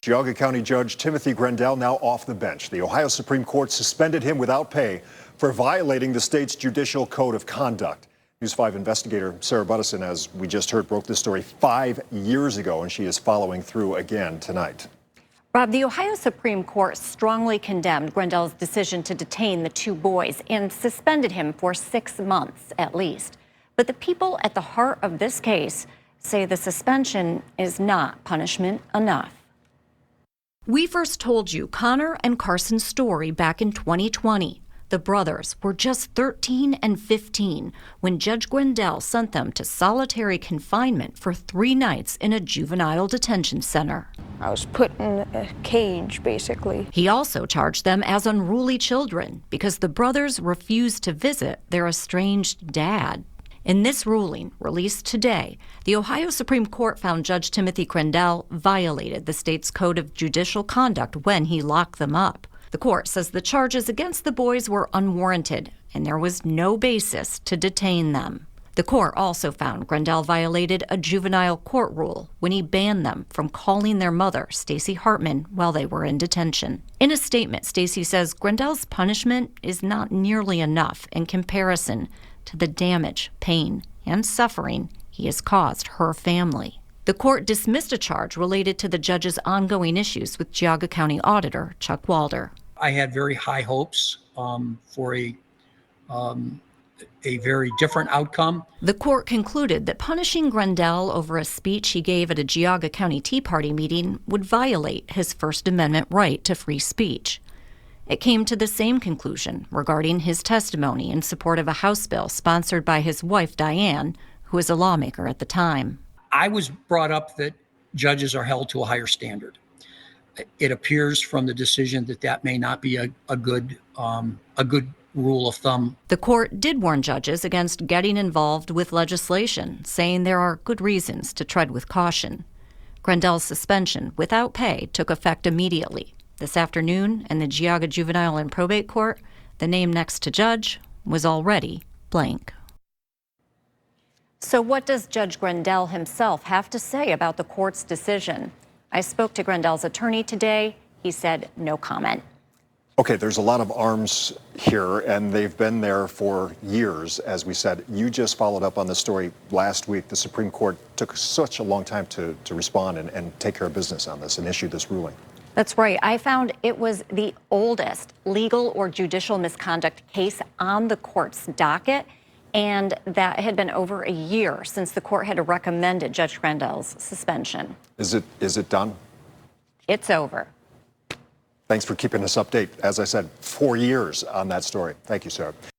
Geauga County Judge Timothy Grendell now off the bench. The Ohio Supreme Court suspended him without pay for violating the state's judicial code of conduct. News 5 investigator Sarah Buttison, as we just heard, broke this story 5 years ago, and she is following through again tonight. Rob, the Ohio Supreme Court strongly condemned Grendell's decision to detain the two boys and suspended him for 6 months at least. But the people at the heart of this case say the suspension is not punishment enough. We first told you Connor and Carson's story back in 2020. The brothers were just 13 and 15 when Judge Grendell sent them to solitary confinement for 3 nights in a juvenile detention center. I was put in a cage, basically. He also charged them as unruly children because the brothers refused to visit their estranged dad. In this ruling, released today, the Ohio Supreme Court found Judge Timothy Grendell violated the state's code of judicial conduct when he locked them up. The court says the charges against the boys were unwarranted, and there was no basis to detain them. The court also found Grendell violated a juvenile court rule when he banned them from calling their mother, Stacey Hartman, while they were in detention. In a statement, Stacey says Grendell's punishment is not nearly enough in comparison to the damage, pain, and suffering he has caused her family. The court dismissed a charge related to the judge's ongoing issues with Geauga County Auditor Chuck Walder. I had very high hopes for a very different outcome. The court concluded that punishing Grendell over a speech he gave at a Geauga County Tea Party meeting would violate his First Amendment right to free speech. It came to the same conclusion regarding his testimony in support of a House bill sponsored by his wife, Diane, who was a lawmaker at the time. I was brought up that judges are held to a higher standard. It appears from the decision that may not be a good rule of thumb. The court did warn judges against getting involved with legislation, saying there are good reasons to tread with caution. Grendell's suspension without pay took effect immediately. This afternoon, in the Geauga Juvenile and Probate Court, the name next to judge was already blank. So what does Judge Grendell himself have to say about the court's decision? I spoke to Grendell's attorney today. He said no comment. Okay, there's a lot of arms here, and they've been there for years, as we said. You just followed up on the story last week. The Supreme Court took such a long time to respond and take care of business on this and issue this ruling. That's right. I found it was the oldest legal or judicial misconduct case on the court's docket, and that had been over a year since the court had recommended Judge Grendell's suspension. Is it done? It's over. Thanks for keeping us updated. As I said, 4 years on that story. Thank you, Sarah.